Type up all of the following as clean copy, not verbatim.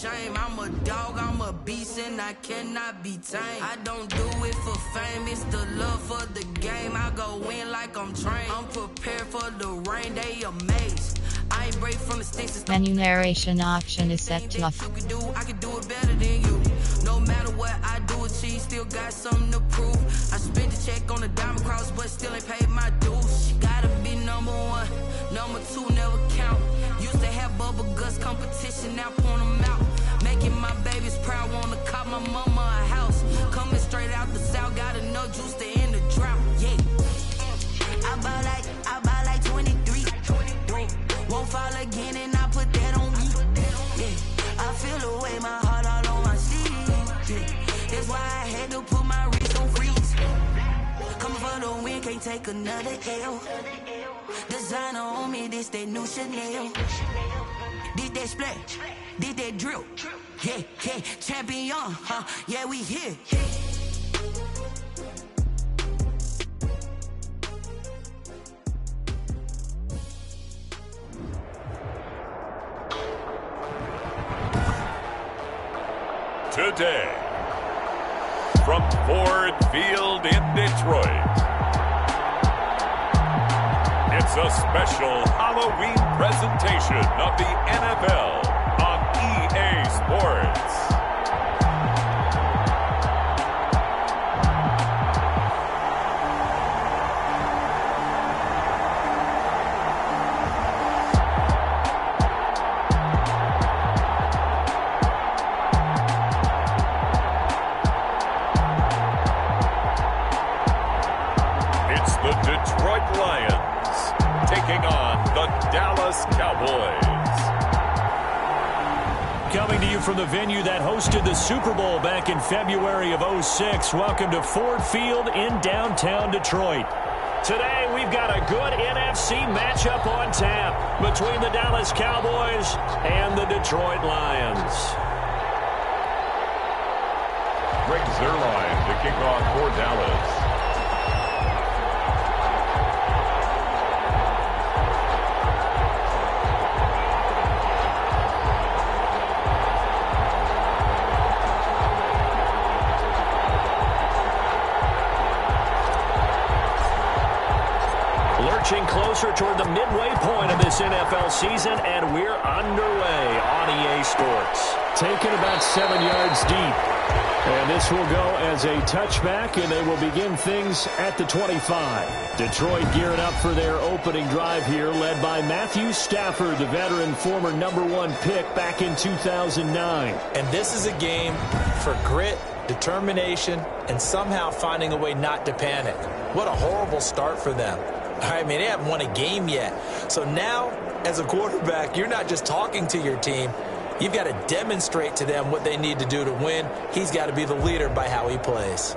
shame. I'm a dog, I'm a beast, and I cannot be tamed. I don't do it for fame, it's the love for the game. I go in like I'm trained. I'm prepared for the rain, they amazed. I ain't break from the sticks. Menu narration option is set to off. You can do, I can do it better than you. No matter what I do, achieve, still got something to prove. I spent the check on the diamond cross, but still ain't paid my dues. Gotta be number one, number two never count. Used to have bubble guts competition, now point them out. Making my babies proud, wanna cop my mama a house. Coming straight out the south, got enough juice to end the drought. Yeah, I buy like 23. Won't fall again, and I put that on me. Yeah, I feel the way, my heart all on my sleeve. Yeah, that's why I had to put my wrist on freeze. Coming for the win, can't take another L. Designer on me, this that new Chanel. Did that splash, did that drill. Yeah, yeah, champion, huh? Yeah, we here. Today, from Ford Field in Detroit, it's a special Halloween presentation of the NFL on EA Sports. Coming to you from the venue that hosted the Super Bowl back in February of '06. Welcome to Ford Field in downtown Detroit. Today, we've got a good NFC matchup on tap between the Dallas Cowboys and the Detroit Lions. Greg Zuerlein to kick off for Dallas. Closer toward the midway point of this NFL season, and we're underway on EA Sports. Taken about 7 yards deep. And this will go as a touchback, and they will begin things at the 25. Detroit gearing up for their opening drive here, led by Matthew Stafford, the veteran former #1 pick back in 2009. And this is a game for grit, determination, and somehow finding a way not to panic. What a horrible start for them. I mean, they haven't won a game yet. So now, as a quarterback, you're not just talking to your team. You've got to demonstrate to them what they need to do to win. He's got to be the leader by how he plays.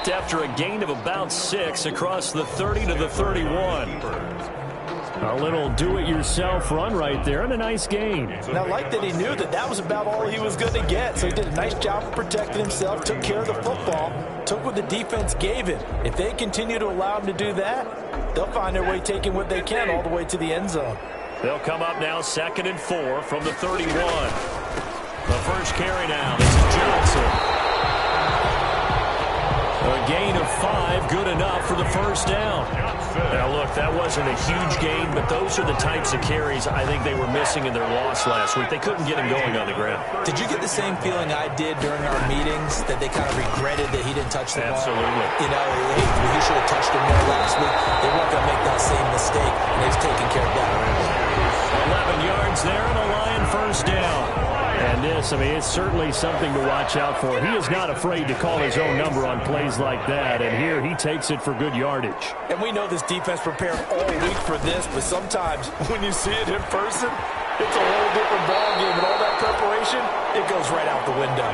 After a gain of about 6 across the 30 to the 31. A little do-it-yourself run right there, and a nice gain. And I like that he knew that that was about all he was going to get. So he did a nice job of protecting himself, took care of the football, took what the defense gave him. If they continue to allow him to do that, they'll find their way taking what they can all the way to the end zone. They'll come up now 2nd and 4 from the 31. The first carry now. This is Johnson. A gain of 5, good enough for the first down. Now, look, that wasn't a huge gain, but those are the types of carries I think they were missing in their loss last week. They couldn't get him going on the ground. Did you get the same feeling I did during our meetings, that they kind of regretted that he didn't touch the ball? Absolutely. You know, hey, he should have touched him more last week. They weren't going to make that same mistake, and they've taken care of that. 11 yards there, and a Lion first down. And this, I mean, it's certainly something to watch out for. He is not afraid to call his own number on plays like that, and here he takes it for good yardage. And we know this defense prepared all week for this, but sometimes when you see it in person, it's a whole different ballgame, and all that preparation, it goes right out the window.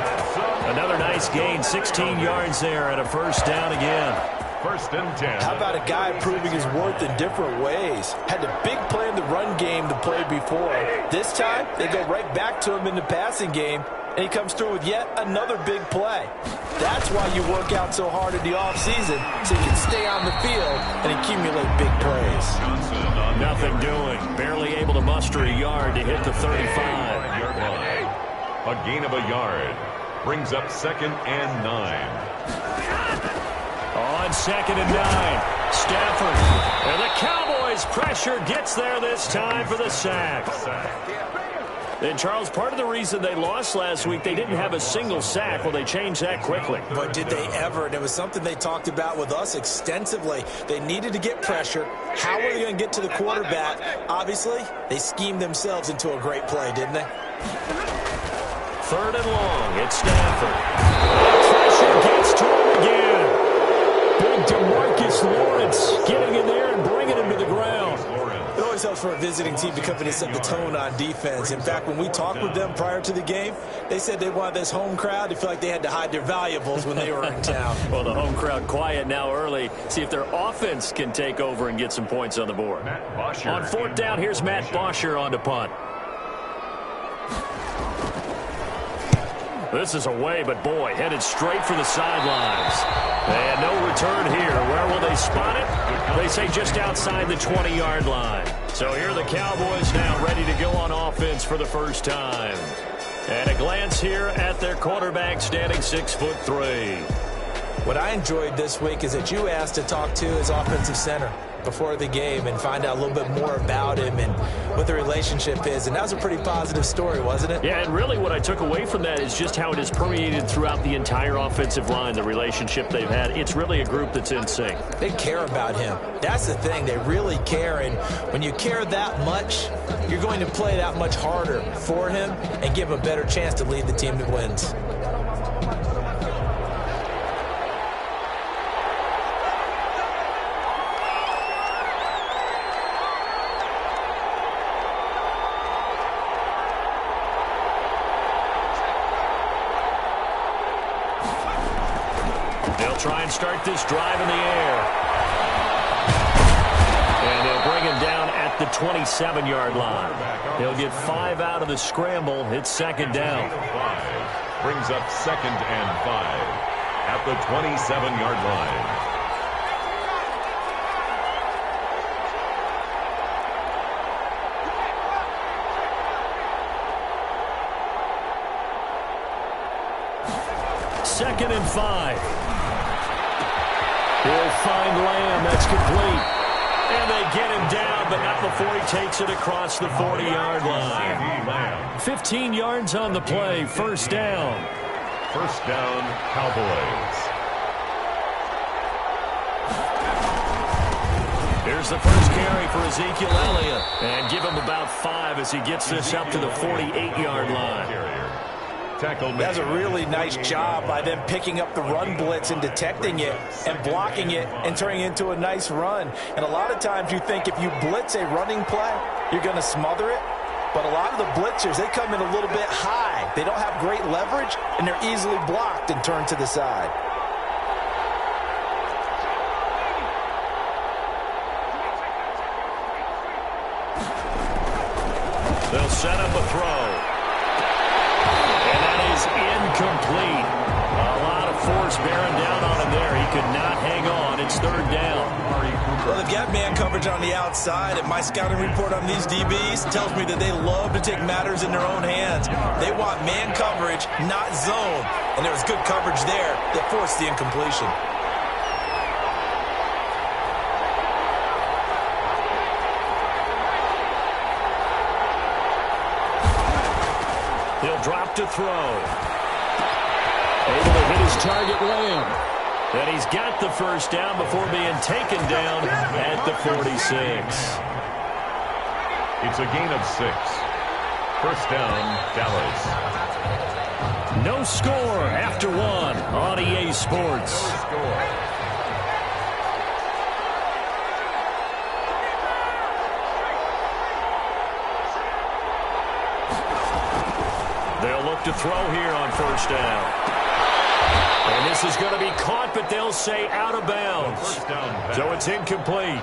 Another nice gain, 16 yards there, and a first down again. First and 10. How about a guy proving his worth in different ways? Had a big play in the run game to play before. This time, they go right back to him in the passing game, and he comes through with yet another big play. That's why you work out so hard in the offseason, so you can stay on the field and accumulate big plays. Nothing doing. Barely able to muster a yard to hit the 35. A gain of a yard. Brings up 2nd and 9. On 2nd and 9, Stafford. And the Cowboys' pressure gets there this time for the sack. And, Charles, part of the reason they lost last week, they didn't have a single sack. Well, they changed that quickly. But did they ever? And it was something they talked about with us extensively. They needed to get pressure. How were they going to get to the quarterback? Obviously, they schemed themselves into a great play, didn't they? 3rd and long, it's Stafford. The pressure gets to him again. Big DeMarcus Lawrence getting in there and bringing him to the ground. It always helps for a visiting team to come in and set the tone on defense. In fact, when we talked with them prior to the game, they said they wanted this home crowd to feel like they had to hide their valuables when they were in town. Well, the home crowd quiet now early. See if their offense can take over and get some points on the board. On 4th down, here's Matt Bosher on to punt. This is away, but boy, headed straight for the sidelines. And no return here. Where will they spot it? They say just outside the 20-yard line. So here are the Cowboys now ready to go on offense for the first time. And a glance here at their quarterback standing 6'3". What I enjoyed this week is that you asked to talk to his offensive center before the game and find out a little bit more about him and what the relationship is. And that was a pretty positive story, wasn't it? Yeah, and really what I took away from that is just how it has permeated throughout the entire offensive line, the relationship they've had. It's really a group that's in sync. They care about him. That's the thing. They really care. And when you care that much, you're going to play that much harder for him and give him a better chance to lead the team that wins. Try and start this drive in the air. And they'll bring him down at the 27-yard line. He'll get 5 out of the scramble. It's 2nd down. Brings up 2nd and 5 at the 27-yard line. Second and 5. He'll find Lamb. That's complete. And they get him down, but not before he takes it across the 40-yard line. 15 yards on the play. First down. First down, Cowboys. Here's the first carry for Ezekiel Elliott. And give him about 5 as he gets this up to the 48-yard line. That's a really nice job by them picking up the run blitz and detecting it and blocking it and turning it into a nice run. And a lot of times you think if you blitz a running play, you're going to smother it. But a lot of the blitzers, they come in a little bit high. They don't have great leverage, and they're easily blocked and turned to the side. They'll set up a throw. Incomplete. A lot of force bearing down on him there. He could not hang on. It's 3rd down. Well, they've got man coverage on the outside, and my scouting report on these DBs tells me that they love to take matters in their own hands. They want man coverage, not zone. And there was good coverage there that forced the incompletion. He'll drop to throw. Able to hit his target, Lamb. And he's got the first down before being taken down at the 46. It's a gain of 6. First down, Dallas. No score after one on EA Sports. No score. They'll look to throw here on first down. And this is going to be caught, but they'll say out of bounds. So it's incomplete.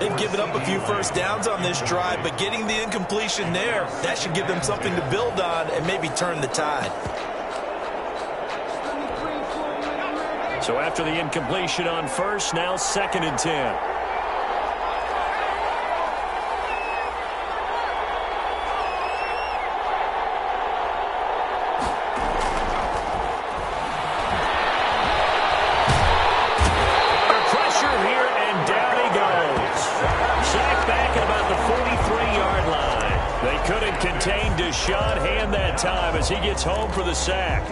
They've given up a few first downs on this drive, but getting the incompletion there, that should give them something to build on and maybe turn the tide. So after the incompletion on first, now 2nd and 10. Shot hand that time as he gets home for the sack.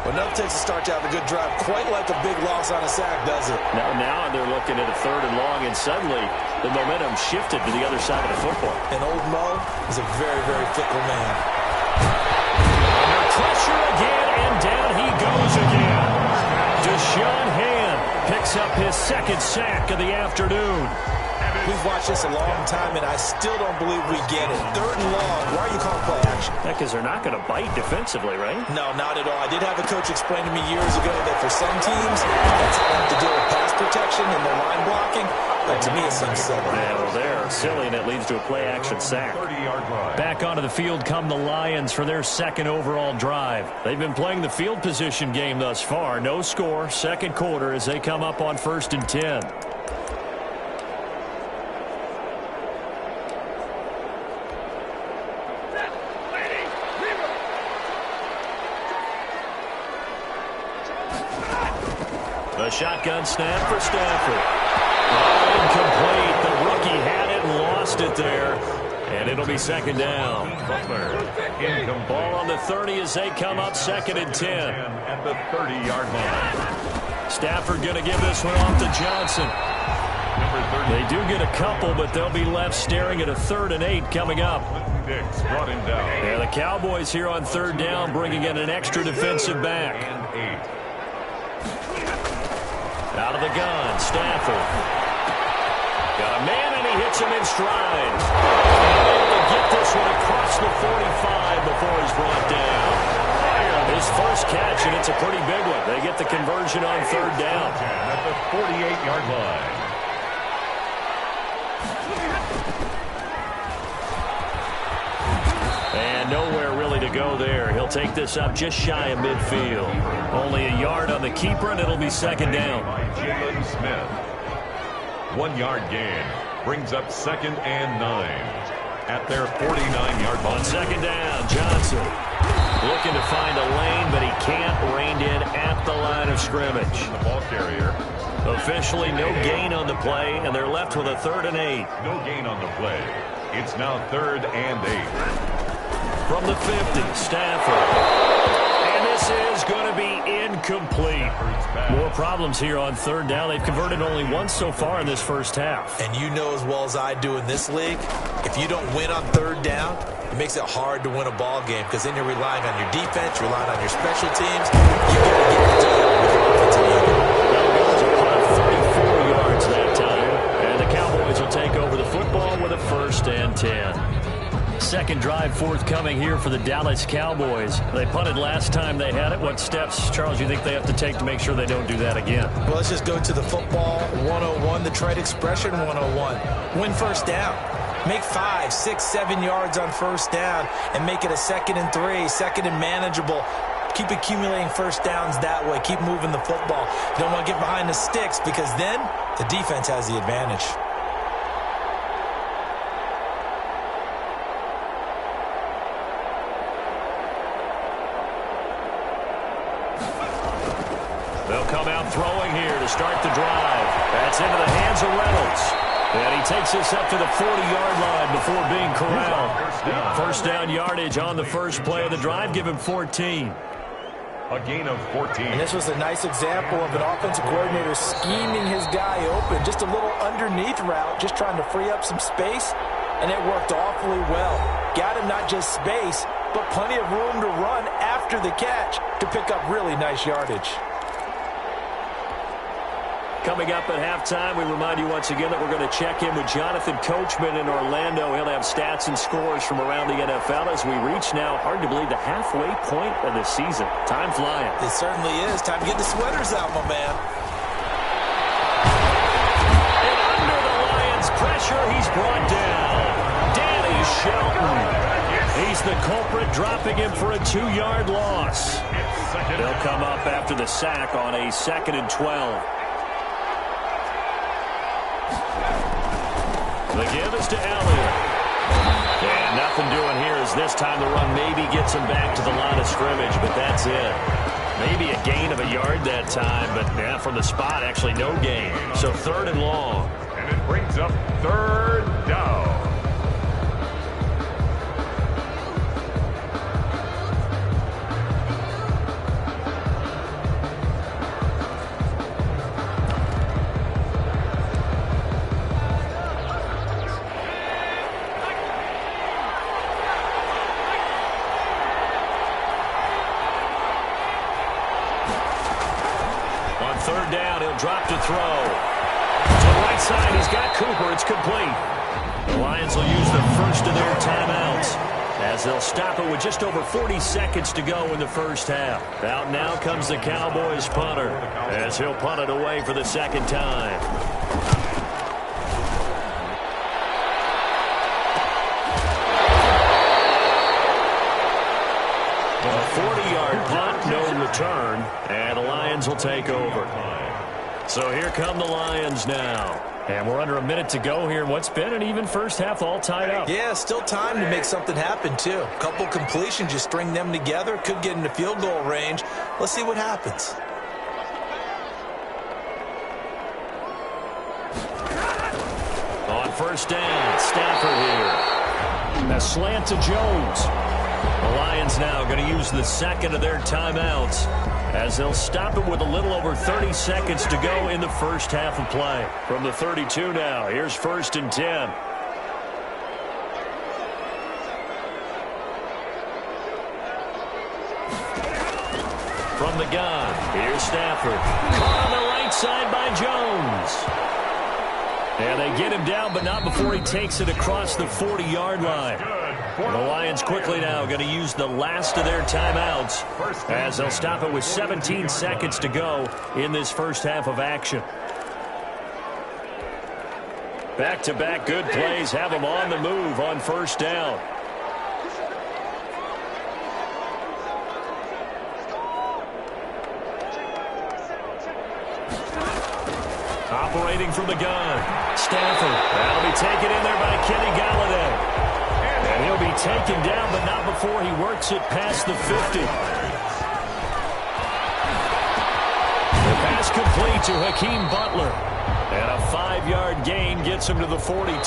Well, enough takes to start to have a good drive. Quite like a big loss on a sack, does it? Now they're looking at a 3rd and long, and suddenly the momentum shifted to the other side of the football. And old Mo is a very, very fickle man. Under pressure again, and down he goes again. Deshaun Hand picks up his 2nd sack of the afternoon. We've watched this a long time, and I still don't believe we get it. 3rd and long. Why are you calling play action? Because they're not going to bite defensively, right? No, not at all. I did have a coach explain to me years ago that for some teams, that's how they have to deal with pass protection and their line blocking. But to me, it seems silly. Yeah, well, they're silly, and it leads to a play-action sack. Back onto the field come the Lions for their 2nd overall drive. They've been playing the field position game thus far. No score, 2nd quarter as they come up on 1st and 10. The shotgun snap for Stafford. Incomplete. The rookie had it and lost it there. And it'll be 2nd down. Ball on the 30 as they come up 2nd and 10. At the 30-yard line. Stafford going to give this one off to Johnson. They do get a couple, but they'll be left staring at a 3rd and 8 coming up. Dix brought him down. Yeah, the Cowboys here on 3rd down bringing in an extra defensive back. And 8. Out of the gun, Stafford. Got a man, and he hits him in stride. Able to get this one across the 45 before he's brought down. His first catch, and it's a pretty big one. They get the conversion on 3rd down. At the 48-yard line. And nowhere really to go there. He'll take this up just shy of midfield. Only a yard on the keeper, and it'll be 2nd down. Jalen Smith. 1-yard gain. Brings up 2nd and 9. At their 49-yard line. On 2nd down, Johnson. Looking to find a lane, but he can't. Reined in at the line of scrimmage. The ball carrier. Officially no gain on the play, and they're left with a 3rd and 8. No gain on the play. It's now 3rd and 8. From the 50, Stafford. And this is going to be incomplete. More problems here on 3rd down. They've converted only once so far in this first half. And you know as well as I do in this league, if you don't win on 3rd down, it makes it hard to win a ball game because then you're relying on your defense, you're relying on your special teams. You got to get the job with your offensive unit. That goes about 34 yards that time. And the Cowboys will take over the football with a 1st and 10. 2nd drive forthcoming here for the Dallas Cowboys. They punted last time they had it. What steps, Charles, you think they have to take to make sure they don't do that again? Well, let's just go to the football 101, the trade expression 101. Win 1st down. Make 5, 6, 7 yards on 1st down and make it a 2nd and 3, 2nd and manageable. Keep accumulating 1st downs that way. Keep moving the football. You don't want to get behind the sticks because then the defense has the advantage. They'll come out throwing here to start the drive. That's into the hands of Reynolds. And he takes this up to the 40-yard line before being corralled. 1st down yardage on the first play of the drive. Give him 14. A gain of 14. And this was a nice example of an offensive coordinator scheming his guy open. Just a little underneath route, just trying to free up some space. and it worked awfully well. Got him not just space, but plenty of room to run after the catch to pick up really nice yardage. Coming up at halftime, we remind you once again that we're going to check in with Jonathan Coachman in Orlando. He'll have stats and scores from around the NFL as we reach now, hard to believe, the halfway point of the season. Time flying. It certainly is. Time to get the sweaters out, my man. And under the Lions' pressure, he's brought down. Danny Shelton. He's the culprit, dropping him for a 2-yard loss. They'll come up after the sack on a 2nd and 12. The give is to Elliott. And nothing doing here as this time the run maybe gets him back to the line of scrimmage, but that's it. Maybe a gain of a yard that time, but yeah, from the spot, actually no gain. So 3rd and long. And it brings up 3rd down. Drop to throw. To the right side, he's got Cooper. It's complete. The Lions will use the first of their timeouts as they'll stop it with just over 40 seconds to go in the first half. Out now comes the Cowboys punter as he'll punt it away for the 2nd time. A 40-yard punt, no return, and the Lions will take over. So here come the Lions now. And we're under a minute to go here in what's been an even first half, all tied up. Yeah, still time to make something happen, too. A couple completions, just string them together. Could get into field goal range. Let's see what happens. On 1st down, Stafford here. A slant to Jones. The Lions now going to use the 2nd of their timeouts as they'll stop it with a little over 30 seconds to go in the first half of play. From the 32 now, here's 1st and 10. From the gun, here's Stafford. Caught on the right side by Jones. And they get him down, but not before he takes it across the 40-yard line. The Lions quickly now going to use the last of their timeouts as they'll stop it with 17 seconds to go in this first half of action. Back-to-back good plays have them on the move on 1st down. Operating from the gun, Stafford. That'll be taken in there by Kenny Galladay. And he'll be taken down, but not before he works it past the 50. The pass complete to Hakeem Butler. And a 5-yard gain gets him to the 42.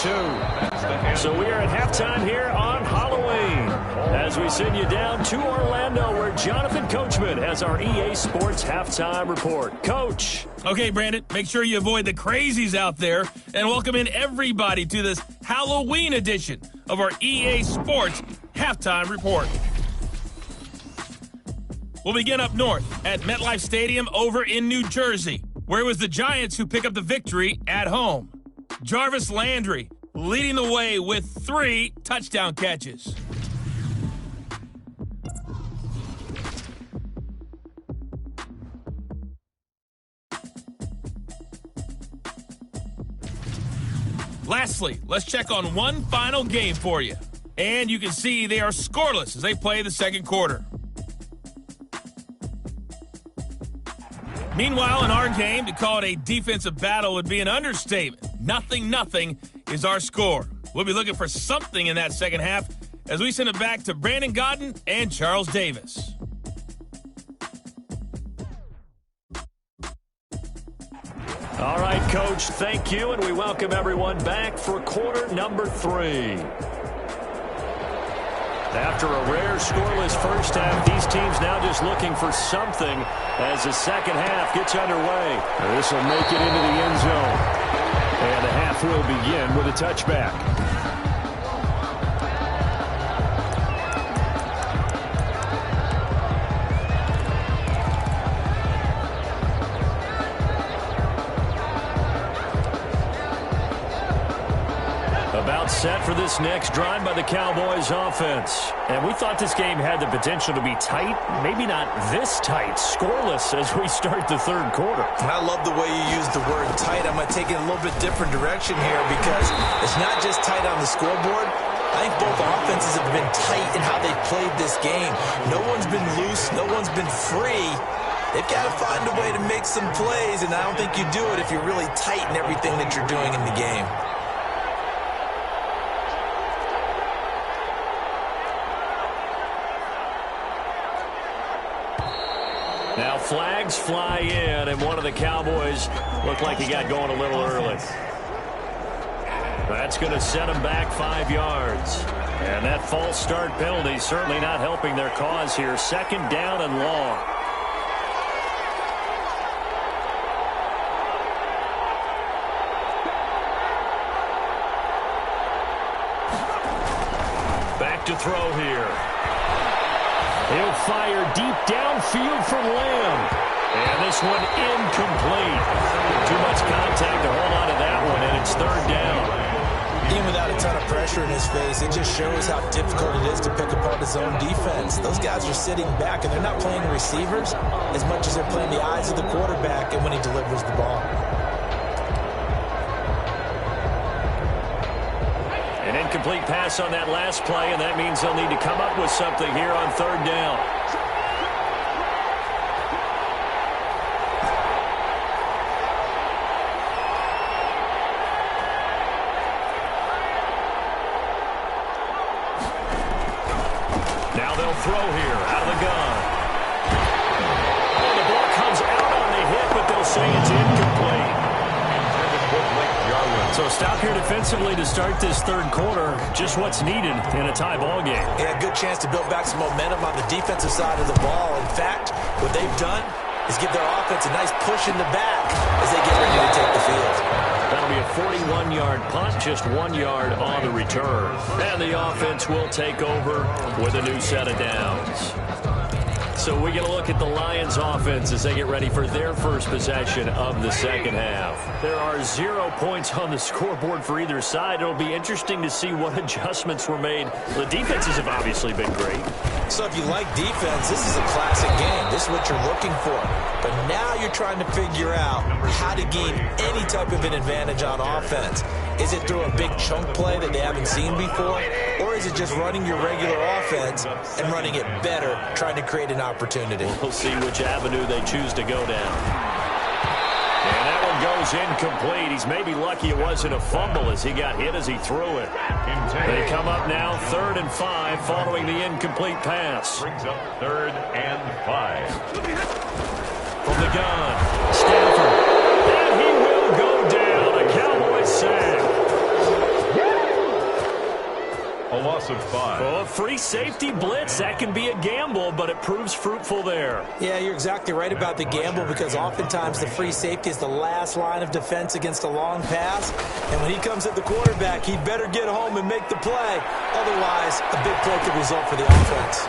So we are at halftime here on Halloween as we send you down to Orlando where Jonathan Coachman has our EA Sports halftime report. Coach. Okay, Brandon, make sure you avoid the crazies out there and welcome in everybody to this Halloween edition of our EA Sports halftime report. We'll begin up north at MetLife Stadium over in New Jersey, where it was the Giants who pick up the victory at home. Jarvis Landry leading the way with 3 touchdown catches. Lastly, let's check on one final game for you. And you can see they are scoreless as they play the 2nd quarter. Meanwhile, in our game, to call it a defensive battle would be an understatement. 0-0 is our score. We'll be looking for something in that 2nd half as we send it back to Brandon Godden and Charles Davis. All right, Coach, thank you, and we welcome everyone back for quarter number 3. After a rare scoreless first half, these teams now just looking for something as the 2nd half gets underway. This will make it into the end zone. And the half will begin with a touchback. About set for this next drive by the Cowboys offense. And we thought this game had the potential to be tight. Maybe not this tight. Scoreless as we start the third quarter. And I love the way you use the word tight. I'm going to take it a little bit different direction here because it's not just tight on the scoreboard. I think both offenses have been tight in how they've played this game. No one's been loose. No one's been free. They've got to find a way to make some plays, and I don't think you do it if you're really tight in everything that you're doing in the game. Now flags fly in, and one of the Cowboys looked like he got going a little early. That's going to set him back 5 yards. And that false start penalty certainly not helping their cause here. Second down and long. Back to throw here. He'll fire deep downfield from Lamb. And this one incomplete. Too much contact to hold on to that one, and it's third down. Even without a ton of pressure in his face, it just shows how difficult it is to pick apart his own defense. Those guys are sitting back, and they're not playing receivers as much as they're playing the eyes of the quarterback and when he delivers the ball. An incomplete pass on that last play, and that means they'll need to come up with something here on third down. Now they'll throw here out of the gun. Oh, the ball comes out on the hit, but they'll say it's incomplete. So stop here defensively to start this third quarter. Just what's needed in a tie ball game. Yeah, good chance to build back some momentum on the defensive side of the ball. In fact, what they've done is give their offense a nice push in the back as they get ready to take the field. That'll be a 41-yard punt, just 1 yard on the return. And the offense will take over with a new set of downs. So we get a look at the Lions offense as they get ready for their first possession of the second half. There are 0 points on the scoreboard for either side. It'll be interesting to see what adjustments were made. The defenses have obviously been great. So if you like defense, this is a classic game. This is what you're looking for. But now you're trying to figure out how to gain any type of an advantage on offense. Is it through a big chunk play that they haven't seen before? Or is it just running your regular offense and running it better, trying to create an opportunity? We'll see which avenue they choose to go down. And that one goes incomplete. He's maybe lucky it wasn't a fumble as he got hit as he threw it. They come up now 3rd and 5 following the incomplete pass. Brings up 3rd and 5. From the gun, Stafford. And he will go down. A Cowboys sack. A loss of 5. Well, a free safety blitz, that can be a gamble, but it proves fruitful there. Yeah, you're exactly right about the gamble because oftentimes the free safety is the last line of defense against a long pass. And when he comes at the quarterback, he better get home and make the play. Otherwise, a big play could result for the offense.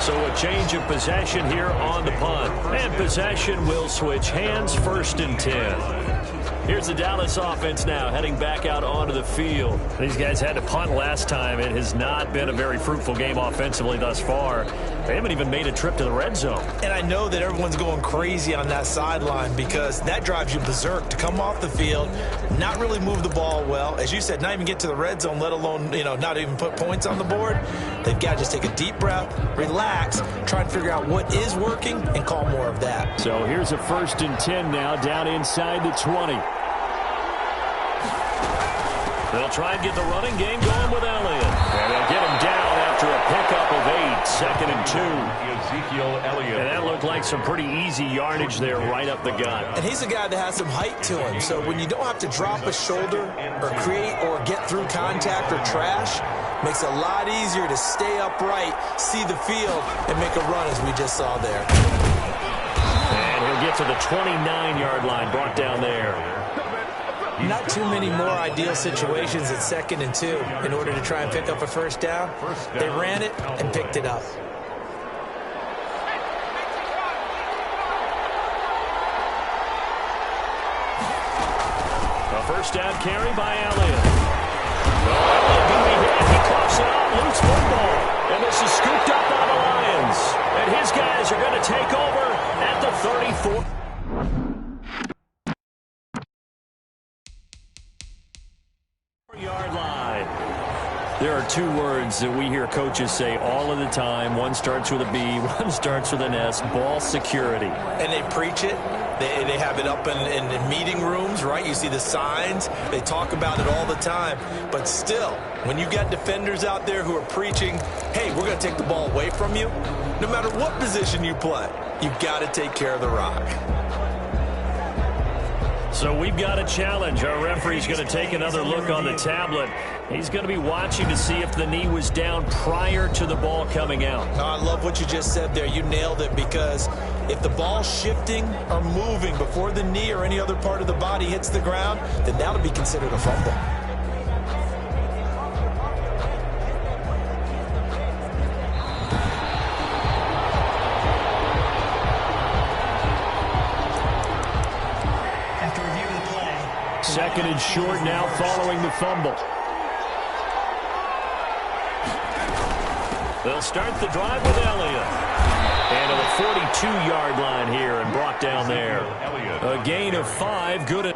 So a change of possession here on the punt. And possession will switch hands, 1st and 10. Here's the Dallas offense now heading back out onto the field. These guys had to punt last time. It has not been a very fruitful game offensively thus far. They haven't even made a trip to the red zone. And I know that everyone's going crazy on that sideline because that drives you berserk to come off the field, not really move the ball well. As you said, not even get to the red zone, let alone, not even put points on the board. They've got to just take a deep breath, relax, try and figure out what is working and call more of that. So here's a 1st and 10 now down inside the 20. They'll try and get the running game going with Elliott. And they'll get him down after a pickup of 8, 2nd and 2. Ezekiel Elliott. And that looked like some pretty easy yardage there right up the gut. And he's a guy that has some height to him. So when you don't have to drop a shoulder or create or get through contact or trash, makes it a lot easier to stay upright, see the field, and make a run as we just saw there. And he'll get to the 29-yard line, brought down there. Not too many more ideal situations at 2nd and 2 in order to try and pick up a first down. They ran it and picked it up. A first down carry by Elliott. He coughs it out, loose football. And this is scooped up by the Lions. And his guys are going to take over at the 34. Yard line. There are two words that we hear coaches say all of the time. One starts with a B, one starts with an S, ball security. And they preach it. They have it up in meeting rooms, right? You see the signs. They talk about it all the time. But still, when you got defenders out there who are preaching, hey, we're going to take the ball away from you, no matter what position you play, you've got to take care of the rock. So we've got a challenge. Our referee's going to take another look on the tablet. He's going to be watching to see if the knee was down prior to the ball coming out. I love what you just said there. You nailed it, because if the ball's shifting or moving before the knee or any other part of the body hits the ground, then that'll be considered a fumble. Second and short now following the fumble. They'll start the drive with Elliott. And to the 42-yard line here and brought down there. A gain of 5. Good.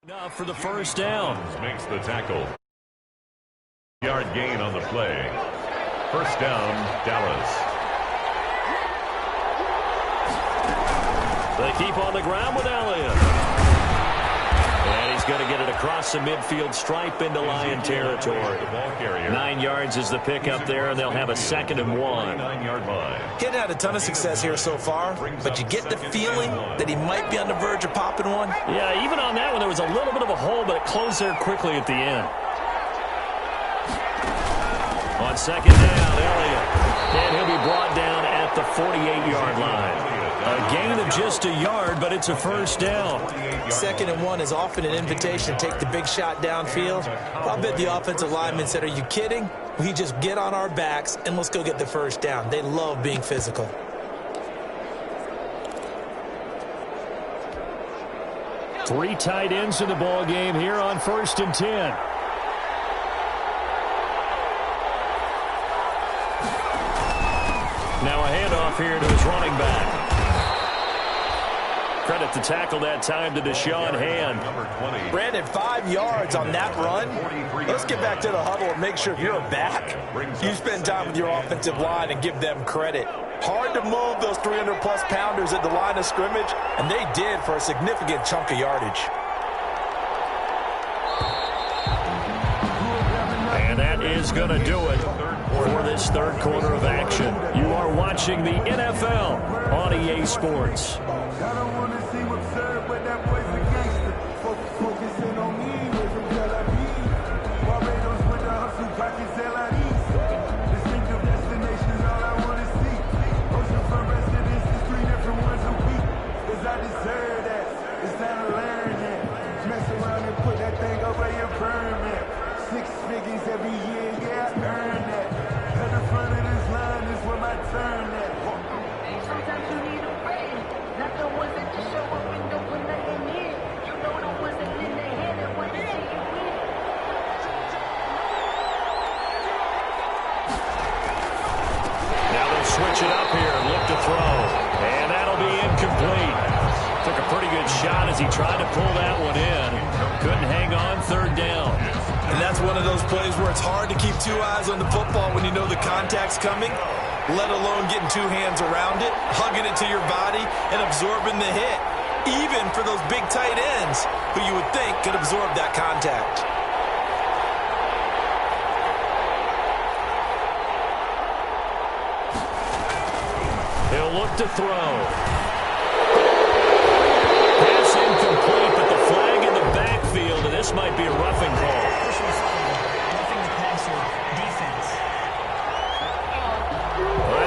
Enough for the first down. Makes the tackle. Yard gain on the play. First down, Dallas. They keep on the ground with Elliott. And he's going to get it across the midfield stripe into Lion territory. 9 yards is the pickup there, and they'll have a 2nd and 1. 9-yard line. He hadn't had a ton of success here so far, but you get the feeling that he might be on the verge of popping one. Yeah, even on that one, there was a little bit of a hole, but it closed there quickly at the end. On 2nd down, Elliott. And he'll be brought down at the 48-yard line. A gain of just a yard, but it's a first down. 2nd and 1 is often an invitation to take the big shot downfield. I bet the offensive lineman said, are you kidding? We just get on our backs and let's go get the first down. They love being physical. Three tight ends in the ball game here on 1st and 10. handoff here to his running back. Credit the tackle that time to Deshaun Hand. Brandon, 5 yards on that run. Let's get back to the huddle and make sure if you're a back, you spend time with your offensive line and give them credit. Hard to move those 300-plus pounders at the line of scrimmage, and they did for a significant chunk of yardage. And that is going to do it for this third quarter of action. You are watching the NFL on EA Sports. I don't want to seem absurd, but that boy's a gangster. Focusing on me with some Tel Aviv. Barbados with the hustle, pockets LIDs. Distinctive destinations, all I want to see. Oceanfront residences, 3 different ones a week. Cause I deserve that. It's time to learn that. Mess around and put that thing over your permit. 6 figures every year, yeah, I earn that. At the front of this line is where my turn at. Sometimes you need a break. Not the ones that just show up and don't put nothing in. You know the ones that lend their hand and want to see you win. Now they'll switch it up here and look to throw. And that'll be incomplete. Took a pretty good shot as he tried to pull that one in. Couldn't hang on, third down. And that's one of those plays where it's hard to keep 2 eyes on the football when you know the contact's coming, let alone getting 2 hands around it, hugging it to your body, and absorbing the hit, even for those big tight ends who you would think could absorb that contact. He'll look to throw. Pass incomplete, but the flag in the backfield, and this might be a roughing call.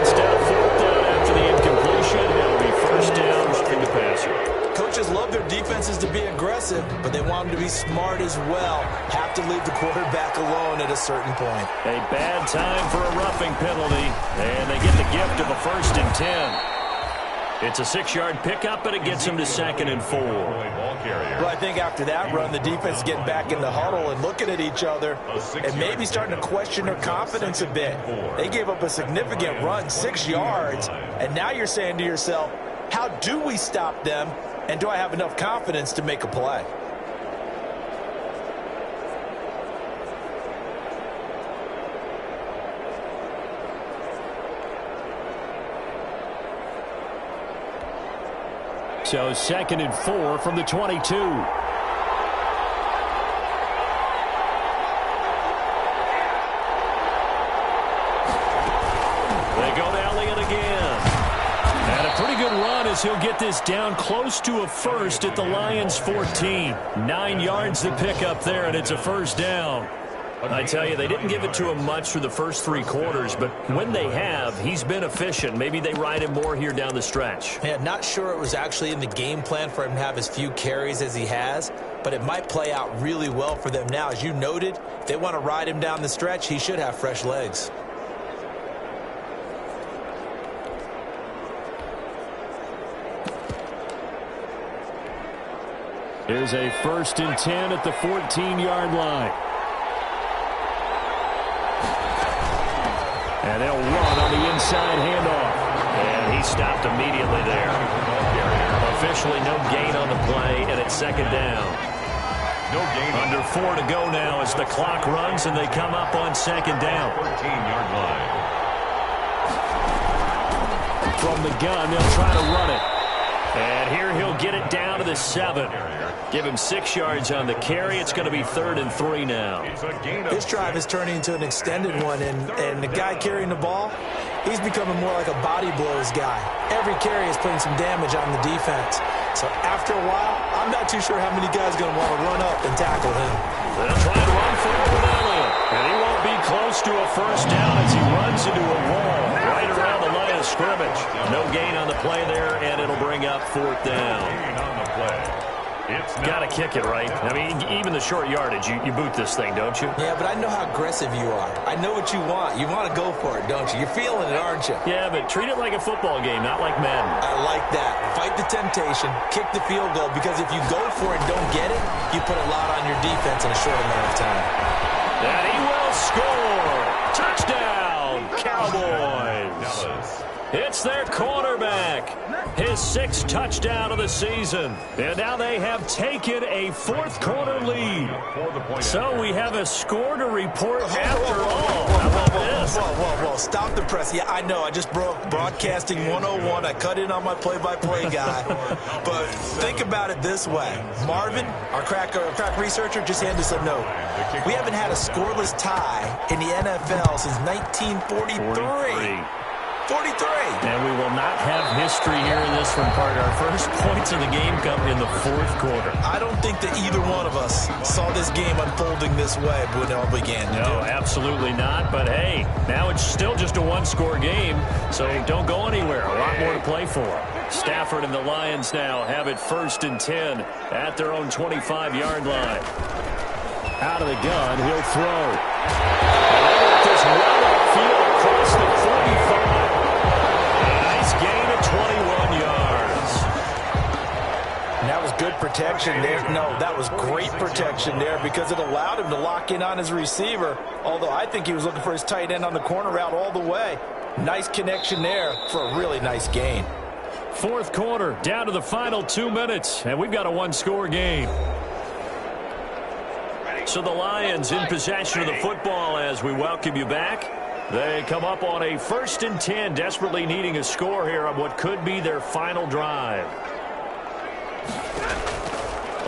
That's down, 4th down after the incompletion. It'll be 1st down, roughing the passer. Coaches love their defenses to be aggressive, but they want them to be smart as well. Have to leave the quarterback alone at a certain point. A bad time for a roughing penalty, and they get the gift of a 1st and 10. It's a 6-yard pickup, but it gets them to 2nd and 4. Well, I think after that run, the defense is getting back in the huddle and looking at each other and maybe starting to question their confidence a bit. They gave up a significant run, 6 yards, and now you're saying to yourself, how do we stop them, and do I have enough confidence to make a play? So 2nd and 4 from the 22. They go to Elliott again. And a pretty good run as he'll get this down close to a 1st at the Lions' 14. 9 yards to pick up there, and it's a 1st down. I tell you, they didn't give it to him much for the first 3 quarters, but when they have, he's been efficient. Maybe they ride him more here down the stretch. Yeah, not sure it was actually in the game plan for him to have as few carries as he has, but it might play out really well for them now. As you noted, if they want to ride him down the stretch, he should have fresh legs. Here's a 1st and 10 at the 14-yard line. And they'll run on the inside handoff. And he stopped immediately there. Officially no gain on the play, and it's 2nd down. No gain. Under 4 to go now as the clock runs, and they come up on 2nd down. 14-yard line. From the gun, they'll try to run it. And here he'll get it down to the 7. Give him 6 yards on the carry. It's going to be 3rd and 3 now. This drive is turning into an extended one, and the guy carrying the ball, he's becoming more like a body blows guy. Every carry is putting some damage on the defense. So after a while, I'm not too sure how many guys are going to want to run up and tackle him. They'll try to run forward with Elliott. And he won't be close to a 1st down as he runs into a wall right around the line of scrimmage. No gain on the play there, and it'll bring up 4th down. Got to kick it, right? I mean, even the short yardage, you boot this thing, don't you? Yeah, but I know how aggressive you are. I know what you want. You want to go for it, don't you? You're feeling it, aren't you? Yeah, but treat it like a football game, not like Madden. I like that. Fight the temptation, kick the field goal, because if you go for it and don't get it, you put a lot on your defense in a short amount of time. And he will score. Touchdown, Cowboys. It's their quarterback. His 6th touchdown of the season. And now they have taken a 4th quarter lead. So we have a score to report after all. How about this? Whoa. Stop the press. Yeah, I know. I just broke broadcasting 101. I cut in on my play-by-play guy. But think about it this way. Marvin, our crack researcher, just handed us a note. We haven't had a scoreless tie in the NFL since 1943. 43. And we will not have history here in this one, Carter. Our first points of the game come in the 4th quarter. I don't think that either one of us saw this game unfolding this way when it all began. No, absolutely not. But, hey, now it's still just a 1-score game, so don't go anywhere. A lot more to play for. Stafford and the Lions now have it 1st and 10 at their own 25-yard line. Out of the gun, he'll throw. Just well upfield across the 45. Gain of 21 yards. And that was good protection there. No, that was great protection there because it allowed him to lock in on his receiver, although I think he was looking for his tight end on the corner route all the way. Nice connection there for a really nice gain. 4th quarter, down to the final 2 minutes, and we've got a 1-score game. So the Lions in possession of the football as we welcome you back. They come up on a 1st and 10, desperately needing a score here on what could be their final drive.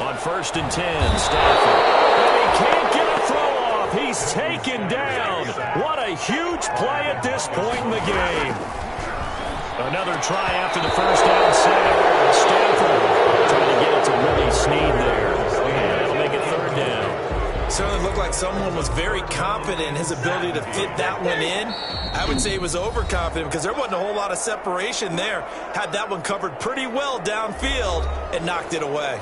On 1st and 10, Stafford. And he can't get a throw off. He's taken down. What a huge play at this point in the game. Another try after the first down set. Stafford trying to get it to Willie Snead there. And that'll make it 3rd down. Certainly looked like someone was very confident in his ability to fit that one in. I would say he was overconfident because there wasn't a whole lot of separation there. Had that one covered pretty well downfield and knocked it away.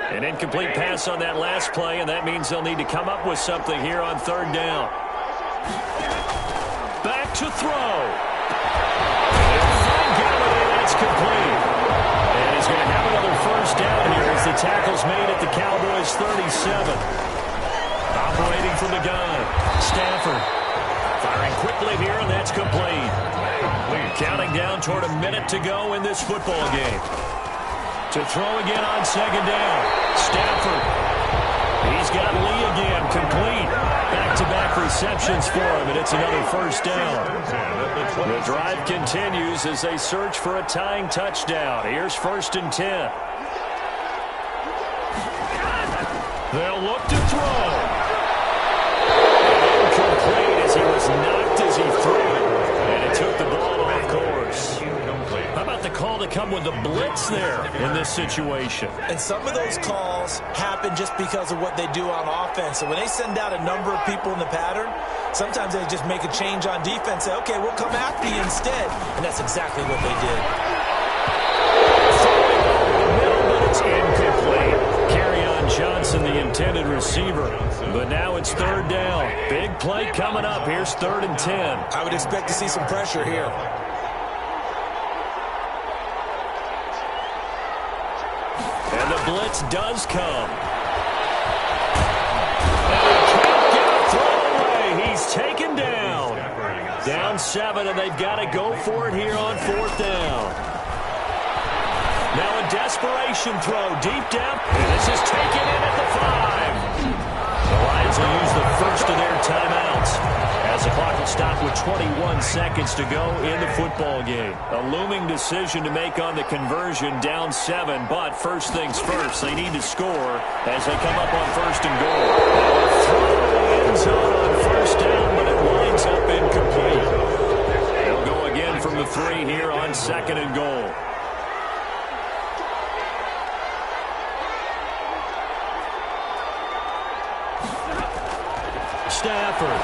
An incomplete pass on that last play, and that means they'll need to come up with something here on 3rd down. Back to throw. That's complete. And he's going to have another 1st down here as the tackle's made at the Cowboys' 37. Operating from the gun. Stafford firing quickly here, and that's complete. Counting down toward a minute to go in this football game. To throw again on 2nd down. Stafford. He's got Lee again, complete. Back-to-back receptions for him, and it's another 1st down. The drive continues as they search for a tying touchdown. Here's 1st and 10. They'll look to throw. Incomplete as he was knocked as he threw it, and it took the ball off course. How about the call to come with the blitz there in this situation? And some of those calls happen just because of what they do on offense. So when they send out a number of people in the pattern, sometimes they just make a change on defense. Say, okay, we'll come after you instead. And that's exactly what they did. But it's incomplete. Kerryon Johnson, the intended receiver. But now it's 3rd down. Big play coming up. Here's 3rd and 10. I would expect to see some pressure here. And the blitz does come. And he can't get a throw away. He's taken down. Down 7, and they've got to go for it here on 4th down. Now a desperation throw deep down. And this is taken in at the 5. The Lions will use the first of their timeouts as the clock will stop with 21 seconds to go in the football game. A looming decision to make on the conversion, down 7, but first things first, they need to score as they come up on 1st and goal. Throw to the end zone on 1st down, but it winds up incomplete. They'll go again from the 3 here on 2nd and goal. Stafford.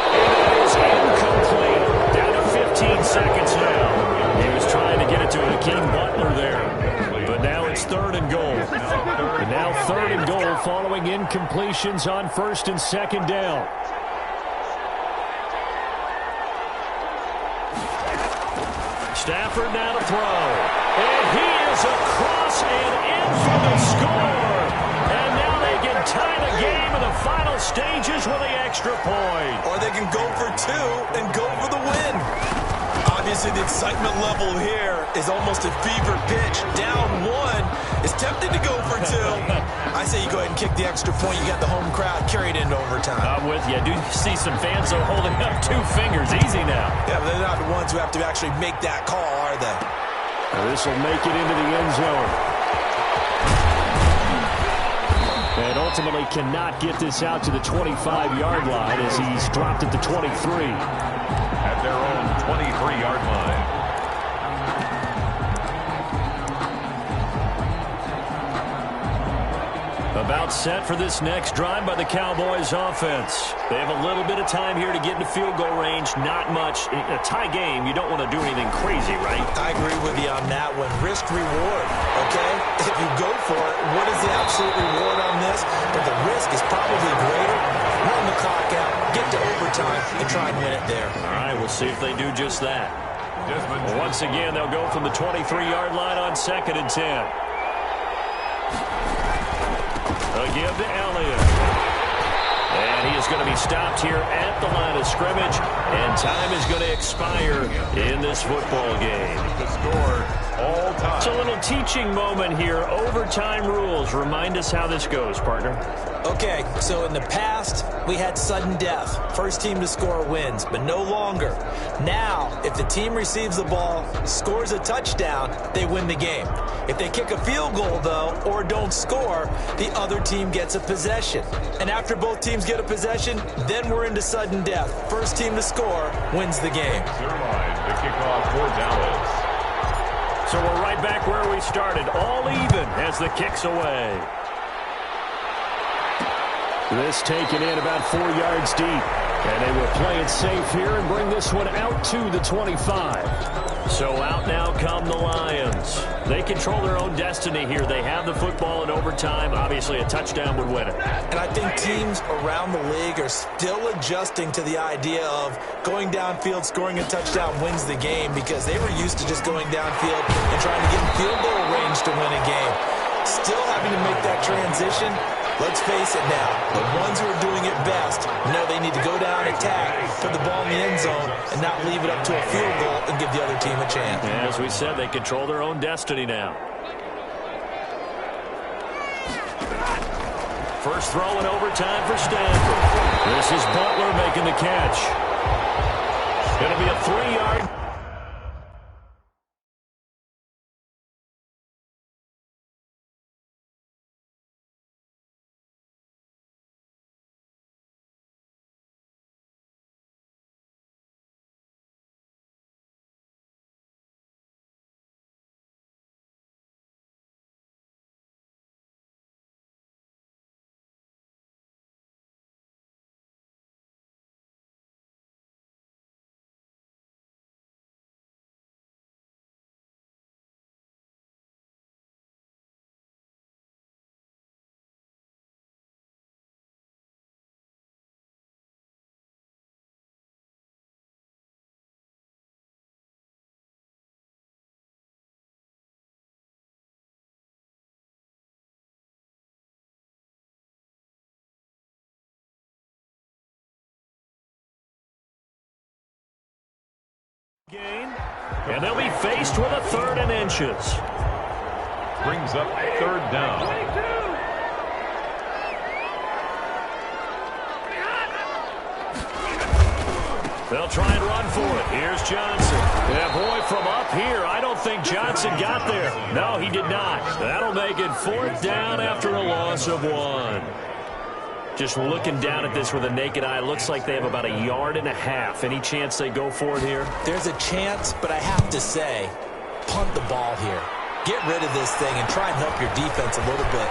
And it is incomplete. Down to 15 seconds now. He was trying to get it to Hakeem Butler there. But now it's 3rd and goal. And now 3rd and goal following incompletions on 1st and 2nd down. Stafford now to throw. And he is goes across and in for the score. And now they can tie the game in the final stages with the extra point. Or they can go for two and go for the win. Obviously, the excitement level here is almost a fever pitch. Down one. It's tempting to go for two. I say you go ahead and kick the extra point. You got the home crowd carried into overtime. I'm with you. I do see some fans holding up 2 fingers. Easy now. Yeah, but they're not the ones who have to actually make that call, are they? This will make it into the end zone. And ultimately cannot get this out to the 25-yard line as he's dropped at the 23. At their own 23-yard line. About set for this next drive by the Cowboys offense. They have a little bit of time here to get into field goal range. Not much. In a tie game, you don't want to do anything crazy, right? I agree with you on that one. Risk reward, okay? If you go for it, what is the absolute reward on this? But the risk is probably greater. Run the clock out, get to overtime, and try and win it there. All right, we'll see if they do just that. Once again, they'll go from the 23-yard line on 2nd and 10. Give to Elliott. And he is going to be stopped here at the line of scrimmage. And time is going to expire in this football game. The score, all time. It's a little teaching moment here. Overtime rules. Remind us how this goes, partner. Okay, so in the past, we had sudden death. First team to score wins, but no longer. Now, if the team receives the ball, scores a touchdown, they win the game. If they kick a field goal, though, or don't score, the other team gets a possession. And after both teams get a possession, then we're into sudden death. First team to score wins the game. The kickoff for Dallas. So we're right back where we started, all even as the kick's away. This taken in about 4 yards deep. And they will play it safe here and bring this one out to the 25. So out now come the Lions. They control their own destiny here. They have the football in overtime. Obviously, a touchdown would win it. And I think teams around the league are still adjusting to the idea of going downfield, scoring a touchdown wins the game, because they were used to just going downfield and trying to get in field goal range to win a game. Still having to make that transition. Let's face it now, the ones who are doing it best know they need to go down, attack, put the ball in the end zone, and not leave it up to a field goal and give the other team a chance. As we said, they control their own destiny now. First throw in overtime for Stanford. This is Butler making the catch. It'll be a 3-yard. Gain, and they'll be faced with a 3rd and inches. Brings up 3rd down. They'll try and run for it. Here's Johnson. Yeah, boy, from up here, I don't think Johnson got there. No, he did not. That'll make it 4th down after a loss of 1. Just looking down at this with a naked eye, looks like they have about 1.5 yards. Any chance they go for it here? There's a chance, but I have to say, punt the ball here. Get rid of this thing and try and help your defense a little bit.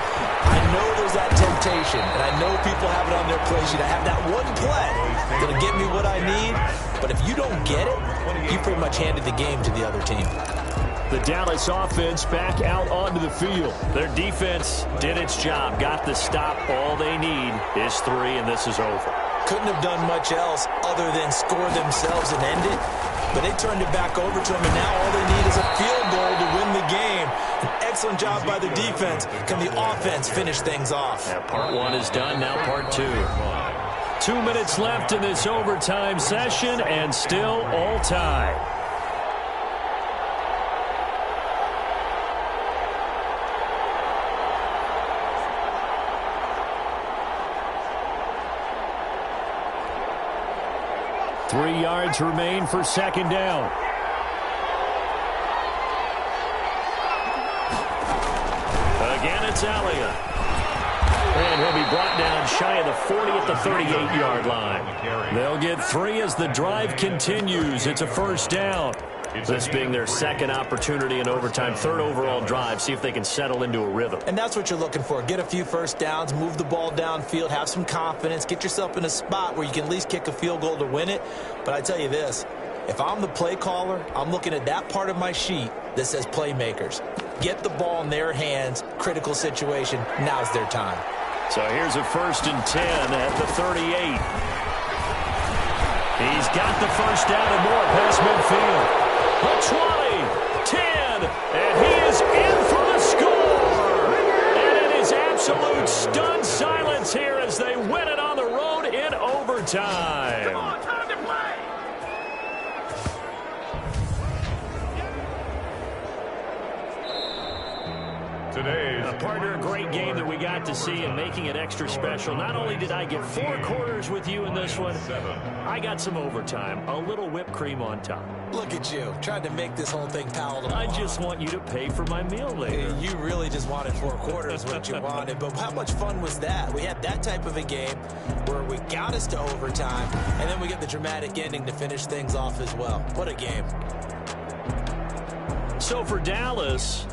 I know there's that temptation, and I know people have it on their play sheet. I have that one play that'll get me what I need, but if you don't get it, you pretty much handed the game to the other team. The Dallas offense back out onto the field. Their defense did its job, got the stop. All they need is 3, and this is over. Couldn't have done much else other than score themselves and end it. but they turned it back over to them, and now all they need is a field goal to win the game. An excellent job by the defense. Can the offense finish things off? Yeah, part one is done, now part two. 2 minutes left in this overtime session, and still all tied. Three yards remain for second down. Again, it's Elliott. And he'll be brought down shy of the 40 at the 38-yard line. They'll get three as the drive continues. It's a first down. This being their second opportunity in overtime, third overall drive, see if they can settle into a rhythm. And that's what you're looking for. Get a few first downs, move the ball downfield, have some confidence, get yourself in a spot where you can at least kick a field goal to win it. But I tell you this, if I'm the play caller, I'm looking at that part of my sheet that says playmakers. Get the ball in their hands, critical situation, now's their time. So here's a 1st and 10 at the 38. He's got the first down and more past midfield. The 20, 10, and he is in for the score. And it is absolute stunned silence here as they win it on the road in overtime. Come on, time to play. Today's Partner, a great game that we got to see and making it extra special. Not only did I get 4 quarters with you in this one, I got some overtime, a little whipped cream on top. Look at you, trying to make this whole thing palatable. I just want you to pay for my meal later. You really just wanted 4 quarters, what you wanted. But how much fun was that? We had that type of a game where we got us to overtime, and then we get the dramatic ending to finish things off as well. What a game. So for Dallas,